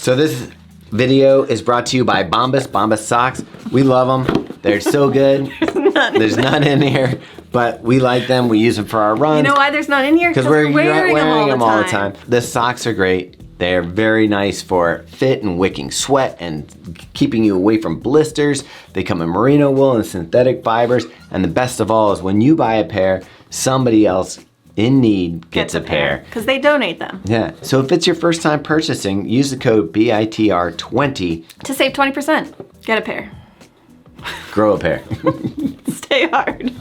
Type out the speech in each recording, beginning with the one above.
So this video is brought to you by Bombas socks. We love them. They're so good. There's none in here, but we like them. We use them for our runs. You know why there's none in here? Because we're wearing them all the time. The socks are great. They're very nice for fit and wicking sweat and keeping you away from blisters. They come in merino wool and synthetic fibers. And the best of all is when you buy a pair, somebody else in need gets a pair. Because they donate them. Yeah. So if it's your first time purchasing, use the code BITR20 to save 20%. Get a pair. Grow a pair. Stay hard.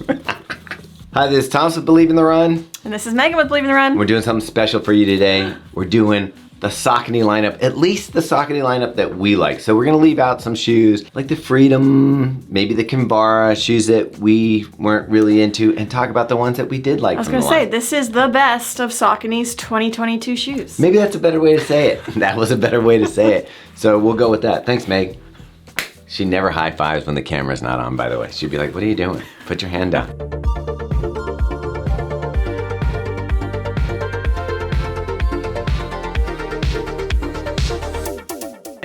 Hi, this is Thomas with Believe in the Run. And this is Megan with Believe in the Run. We're doing something special for you today. We're doing the Saucony lineup, at least the Saucony lineup that we like. So we're gonna leave out some shoes like the Freedom, maybe the Kinvara, shoes that we weren't really into, and talk about the ones that we did like. I was gonna say, this is the best of Saucony's 2022 shoes. Maybe that's a better way to say it. That was a better way to say it. So we'll go with that. Thanks, Meg. She never high fives when the camera's not on, by the way. She'd be like, what are you doing? Put your hand down.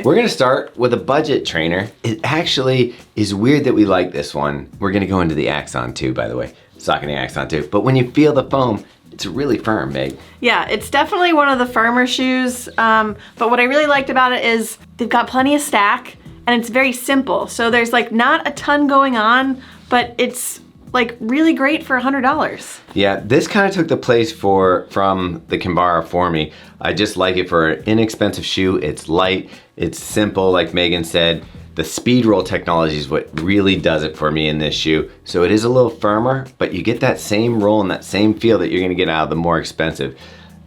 We're gonna start with a budget trainer. It actually is weird that we like this one. We're gonna go into the Axon too, by the way. Saucony Axon too. But when you feel the foam, it's really firm, Meg. Yeah, it's definitely one of the firmer shoes. But what I really liked about it is they've got plenty of stack and it's very simple. So there's like not a ton going on, but it's like really great for $100. Yeah, this kind of took the place from the Kinvara for me. I just like it for an inexpensive shoe. It's light, it's simple, like Megan said. The speed roll technology is what really does it for me in this shoe. So it is a little firmer, but you get that same roll and that same feel that you're gonna get out of the more expensive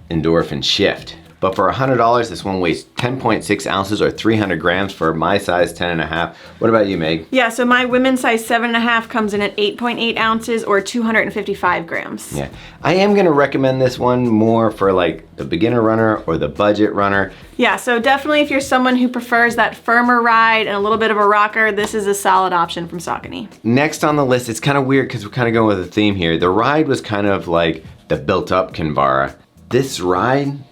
Endorphin Shift. But for $100, this one weighs 10.6 ounces or 300 grams for my size 10.5. What about you, Meg? Yeah, so my women's size 7.5 comes in at 8.8 ounces or 255 grams. Yeah, I am gonna recommend this one more for like the beginner runner or the budget runner. Yeah, so definitely if you're someone who prefers that firmer ride and a little bit of a rocker, this is a solid option from Saucony. Next on the list, it's kind of weird because we're kind of going with a theme here. The ride was kind of like the built up Kinvara. This ride,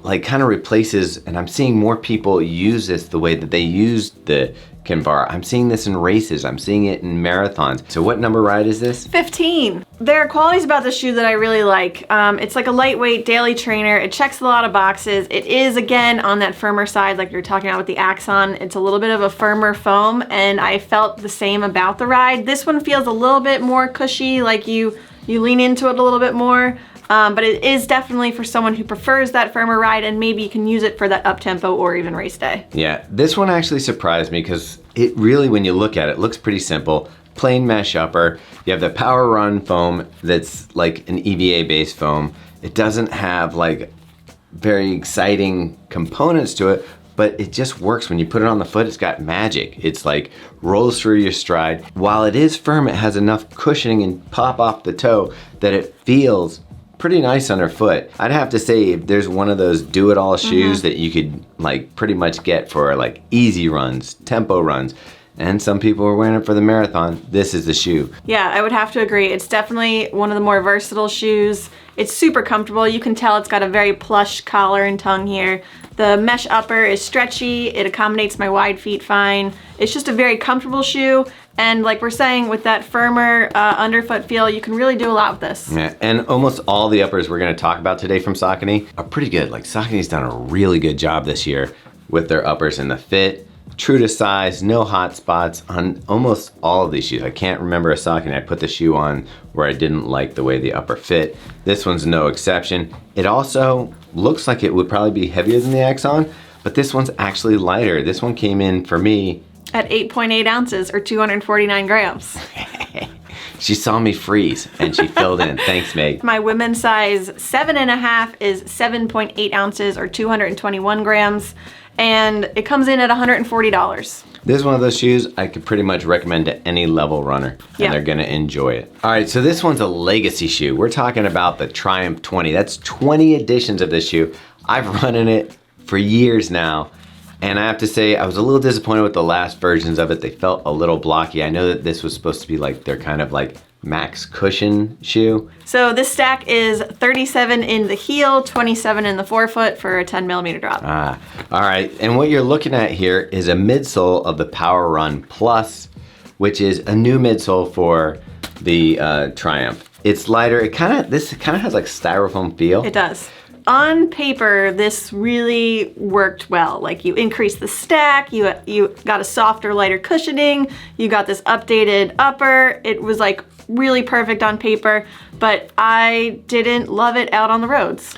like kind of replaces, and I'm seeing more people use this the way that they used the Kinvara. I'm seeing this in races, I'm seeing it in marathons. So what number ride is this? 15. There are qualities about this shoe that I really like. It's like a lightweight daily trainer. It checks a lot of boxes. It is, again, on that firmer side like you're talking about with the Axon. It's a little bit of a firmer foam, and I felt the same about the ride. This one feels a little bit more cushy, like you lean into it a little bit more. But it is definitely for someone who prefers that firmer ride, and maybe you can use it for that up-tempo or even race day. Yeah, this one actually surprised me because it really, when you look at it, looks pretty simple. Plain mesh upper. You have the Power Run foam that's like an EVA-based foam. It doesn't have like very exciting components to it, but it just works. When you put it on the foot, it's got magic. It's like rolls through your stride. While it is firm, it has enough cushioning and pop off the toe that it feels pretty nice underfoot. I'd have to say, if there's one of those do-it-all shoes that you could like pretty much get for like easy runs, tempo runs, and some people are wearing it for the marathon, this is the shoe. Yeah, I would have to agree. It's definitely one of the more versatile shoes. It's super comfortable. You can tell it's got a very plush collar and tongue here. The mesh upper is stretchy. It accommodates my wide feet fine. It's just a very comfortable shoe. And like we're saying, with that firmer underfoot feel, you can really do a lot with this. Yeah, and almost all the uppers we're gonna talk about today from Saucony are pretty good. Like Saucony's done a really good job this year with their uppers and the fit. True to size, no hot spots on almost all of these shoes. I can't remember a Saucony I put the shoe on where I didn't like the way the upper fit. This one's no exception. It also looks like it would probably be heavier than the Axon, but this one's actually lighter. This one came in for me at 8.8 ounces or 249 grams. She saw me freeze and she filled in. Thanks, Meg. My women's size 7.5 is 7.8 ounces or 221 grams. And it comes in at $140. This is one of those shoes I could pretty much recommend to any level runner, and they're gonna enjoy it. All right, so this one's a legacy shoe. We're talking about the Triumph 20. That's 20 editions of this shoe. I've run in it for years now, and I have to say I was a little disappointed with the last versions of it. They felt a little blocky. I know that this was supposed to be like their kind of like max cushion shoe. So this stack is 37 in the heel, 27 in the forefoot for a 10 millimeter drop. All right, and what you're looking at here is a midsole of the Power Run Plus, which is a new midsole for the Triumph. It's lighter. This kind of has like styrofoam feel. It does. On paper, this really worked well. Like you increased the stack, you got a softer, lighter cushioning, you got this updated upper. It was like really perfect on paper, but I didn't love it out on the roads.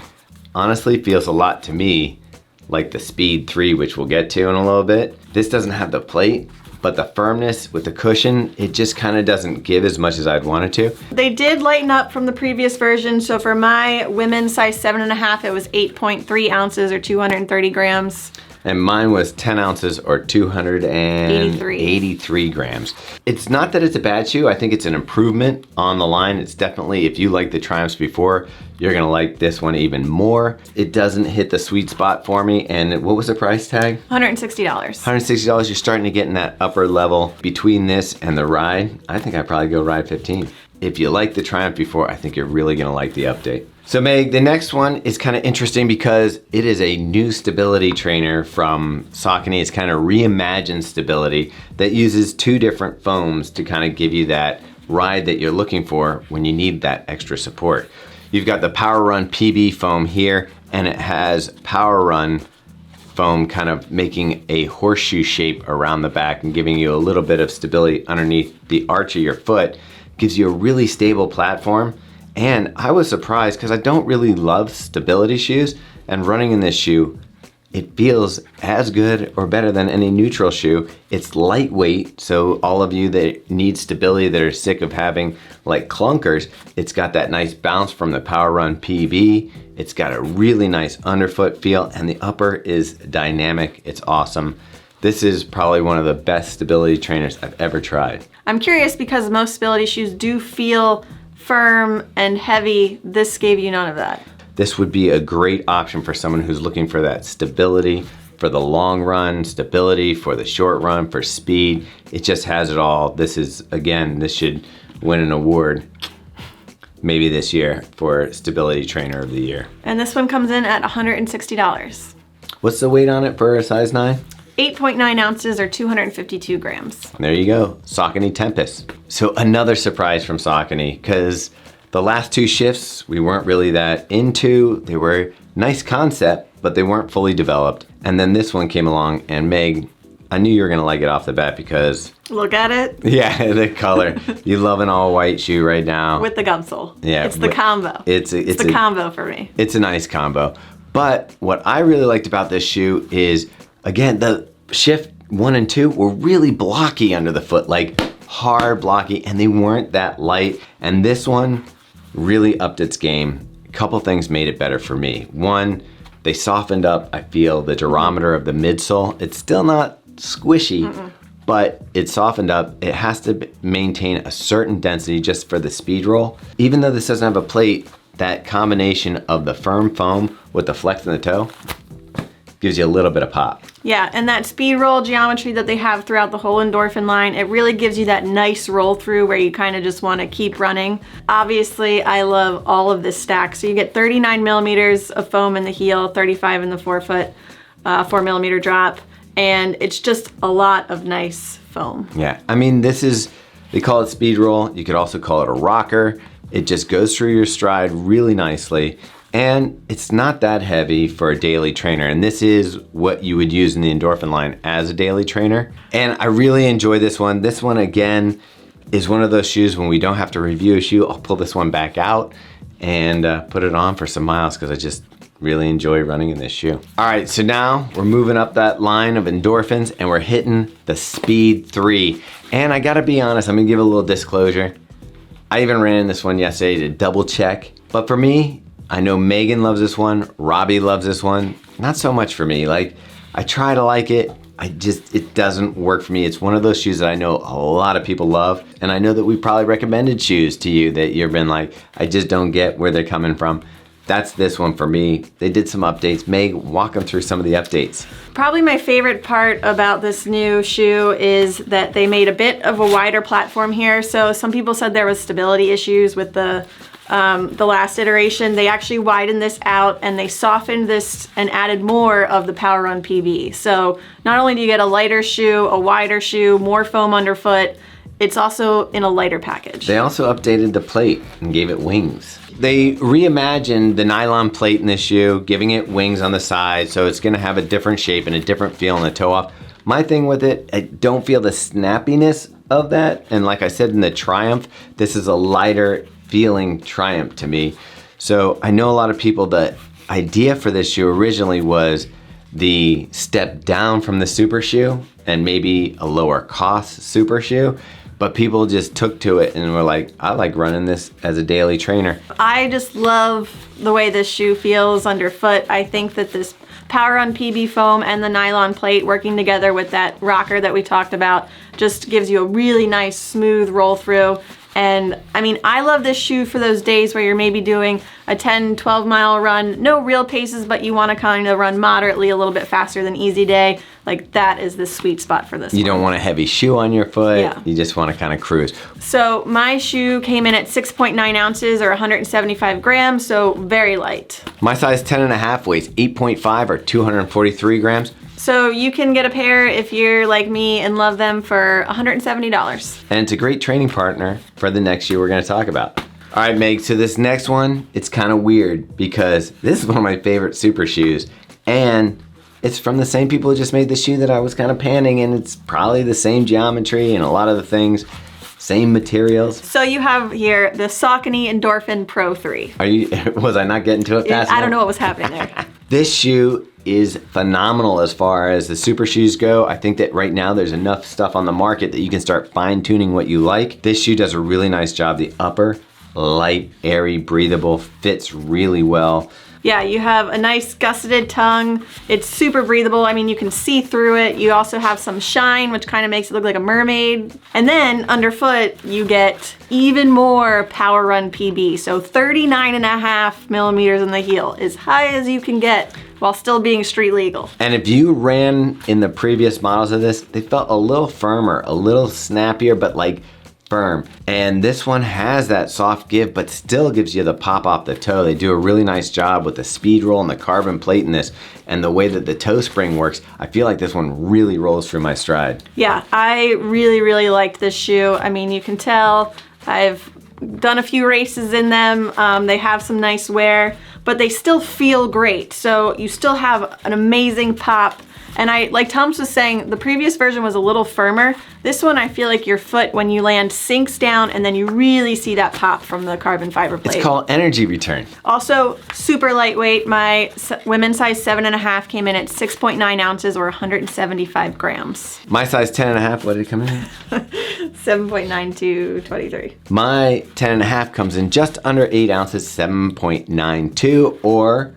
Honestly, feels a lot to me like the Speed 3, which we'll get to in a little bit. This doesn't have the plate, but the firmness with the cushion, it just kind of doesn't give as much as I'd want it to. They did lighten up from the previous version. So for my women's size 7.5, it was 8.3 ounces or 230 grams. And mine was 10 ounces or 283 grams. It's not that it's a bad shoe. I think it's an improvement on the line. It's definitely, if you like the Triumphs before, you're gonna like this one even more. It doesn't hit the sweet spot for me. And what was the price tag? $160. $160, you're starting to get in that upper level. Between this and the Ride, I think I'd probably go Ride 15. If you liked the Triumph before, I think you're really gonna like the update. So Meg, the next one is kind of interesting because it is a new stability trainer from Saucony. It's kind of reimagined stability that uses two different foams to kind of give you that ride that you're looking for when you need that extra support. You've got the Power Run PB foam here, and it has Power Run foam kind of making a horseshoe shape around the back and giving you a little bit of stability underneath the arch of your foot. Gives you a really stable platform. And I was surprised because I don't really love stability shoes, and running in this shoe, it feels as good or better than any neutral shoe. It's lightweight, so all of you that need stability, that are sick of having like clunkers, it's got that nice bounce from the Power Run PB. It's got a really nice underfoot feel, and the upper is dynamic. It's awesome. This is probably one of the best stability trainers I've ever tried. I'm curious because most stability shoes do feel firm and heavy. This gave you none of that. This would be a great option for someone who's looking for that stability for the long run, stability for the short run, for speed. It just has it all. This is, again, this should win an award maybe this year for Stability Trainer of the Year. And this one comes in at $160. What's the weight on it for a size 9? 8.9 ounces or 252 grams. There you go, Saucony Tempest. So another surprise from Saucony, because the last two shifts we weren't really that into. They were nice concept, but they weren't fully developed. And then this one came along, and Meg, I knew you were gonna like it off the bat because... Look at it. Yeah, the color. You love an all white shoe right now. With the gum sole. Yeah. It's the combo. It's the combo for me. It's a nice combo. But what I really liked about this shoe is, again, the Shift 1 and 2 were really blocky under the foot, like hard blocky, and they weren't that light. And this one really upped its game. A couple things made it better for me. One, they softened up, I feel, the durometer of the midsole. It's still not squishy, but it softened up. It has to maintain a certain density just for the speed roll. Even though this doesn't have a plate, that combination of the firm foam with the flex in the toe gives you a little bit of pop. Yeah, and that speed roll geometry that they have throughout the whole Endorphin line, it really gives you that nice roll through where you kind of just want to keep running. Obviously, I love all of this stack. So you get 39 millimeters of foam in the heel, 35 in the forefoot, 4 millimeter drop, and it's just a lot of nice foam. Yeah, I mean, this is, they call it speed roll. You could also call it a rocker. It just goes through your stride really nicely. And it's not that heavy for a daily trainer. And this is what you would use in the Endorphin line as a daily trainer. And I really enjoy this one. This one, again, is one of those shoes when we don't have to review a shoe, I'll pull this one back out and put it on for some miles because I just really enjoy running in this shoe. All right, so now we're moving up that line of Endorphins and we're hitting the Speed 3. And I gotta be honest, I'm gonna give a little disclosure. I even ran in this one yesterday to double check. But for me, I know Megan loves this one, Robbie loves this one. Not so much for me. Like, I try to like it, it doesn't work for me. It's one of those shoes that I know a lot of people love, and I know that we probably recommended shoes to you that you've been like, I just don't get where they're coming from. that's this one for me. They did some updates. Meg, walk them through some of the updates. Probably my favorite part about this new shoe is that they made a bit of a wider platform here. So some people said there was stability issues with the last iteration. They actually widened this out and they softened this and added more of the Power Run PB. So not only do you get a lighter shoe, a wider shoe, more foam underfoot, it's also in a lighter package. They also updated the plate and gave it wings. They reimagined the nylon plate in this shoe, giving it wings on the side, so it's gonna have a different shape and a different feel in the toe off. My thing with it, I don't feel the snappiness of that, and like I said in the Triumph, this is a lighter feeling Triumph to me. So I know a lot of people, the idea for this shoe originally was the step down from the super shoe and maybe a lower cost super shoe. But people just took to it and were like, I like running this as a daily trainer. I just love the way this shoe feels underfoot. I think that this Power Run PB foam and the nylon plate working together with that rocker that we talked about just gives you a really nice smooth roll through. And I mean, I love this shoe for those days where you're maybe doing a 10, 12 mile run, no real paces, but you want to kind of run moderately a little bit faster than easy day. Like that is the sweet spot for this. You don't want a heavy shoe on your foot. Yeah. You just want to kind of cruise. So my shoe came in at 6.9 ounces or 175 grams, so very light. My size 10.5 weighs 8.5 or 243 grams. So you can get a pair if you're like me and love them for $170. And it's a great training partner for the next shoe we're gonna talk about. All right, Meg, so this next one, it's kind of weird because this is one of my favorite super shoes. And it's from the same people who just made the shoe that I was kind of panning, and it's probably the same geometry and a lot of the things, same materials. So you have here the Saucony Endorphin Pro 3. Was I not getting to it fast enough? I don't know what was happening there. This shoe is phenomenal as far as the super shoes go. I think that right now there's enough stuff on the market that you can start fine tuning what you like. This shoe does a really nice job. The upper, light, airy, breathable, fits really well. Yeah, you have a nice gusseted tongue. It's super breathable. I mean, you can see through it. You also have some shine, which kind of makes it look like a mermaid. And then underfoot, you get even more Power Run PB. So 39.5 millimeters in the heel, as high as you can get while still being street legal. And if you ran in the previous models of this, they felt a little firmer, a little snappier, but like firm. And this one has that soft give, but still gives you the pop off the toe. They do a really nice job with the speed roll and the carbon plate in this, and the way that the toe spring works. I feel like this one really rolls through my stride. Yeah, I really, really liked this shoe. I mean, you can tell I've done a few races in them. They have some nice wear, but they still feel great. So you still have an amazing pop. And like Thomas was saying, the previous version was a little firmer. This one, I feel like your foot, when you land, sinks down, and then you really see that pop from the carbon fiber plate. It's called energy return. Also, super lightweight. My women's size 7.5 came in at 6.9 ounces or 175 grams. My size 10.5, what did it come in at? 7.92, 23. My 10.5 comes in just under 8 ounces, 7.92 or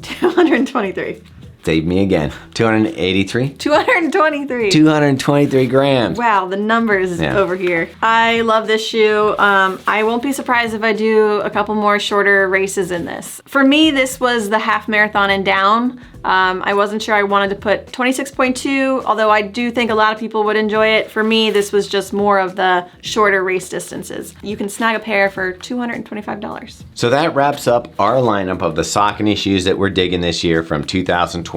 223. Save me again. 283? 223. 223 grams. Wow, the numbers over here. I love this shoe. I won't be surprised if I do a couple more shorter races in this. For me, this was the half marathon and down. I wasn't sure I wanted to put 26.2, although I do think a lot of people would enjoy it. For me, this was just more of the shorter race distances. You can snag a pair for $225. So that wraps up our lineup of the Saucony shoes that we're digging this year from 2022.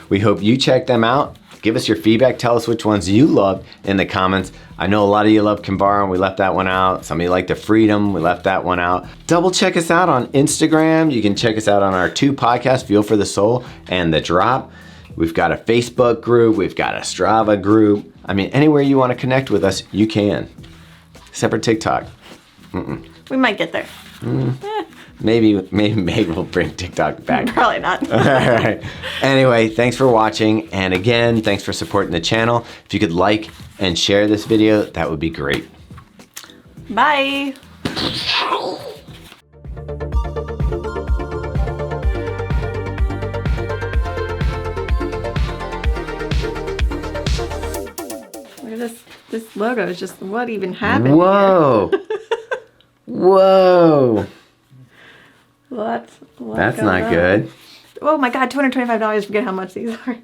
We hope you check them out. Give us your feedback. Tell us which ones you loved in the comments. I know a lot of you love Kinvara, and we left that one out. Some of you like the Freedom, we left that one out. Double check us out on Instagram. You can check us out on our 2 podcasts, Feel for the Soul and The Drop. We've got a Facebook group. We've got a Strava group. I mean, anywhere you want to connect with us, you can. Except for TikTok. We might get there. Maybe Meg will bring TikTok back. Probably not. All right. Anyway, thanks for watching. And again, thanks for supporting the channel. If you could like and share this video, that would be great. Bye. Look at this logo is just, what even happened? Whoa. Whoa. What? That's not good. Oh my God, $225. Forget how much these are.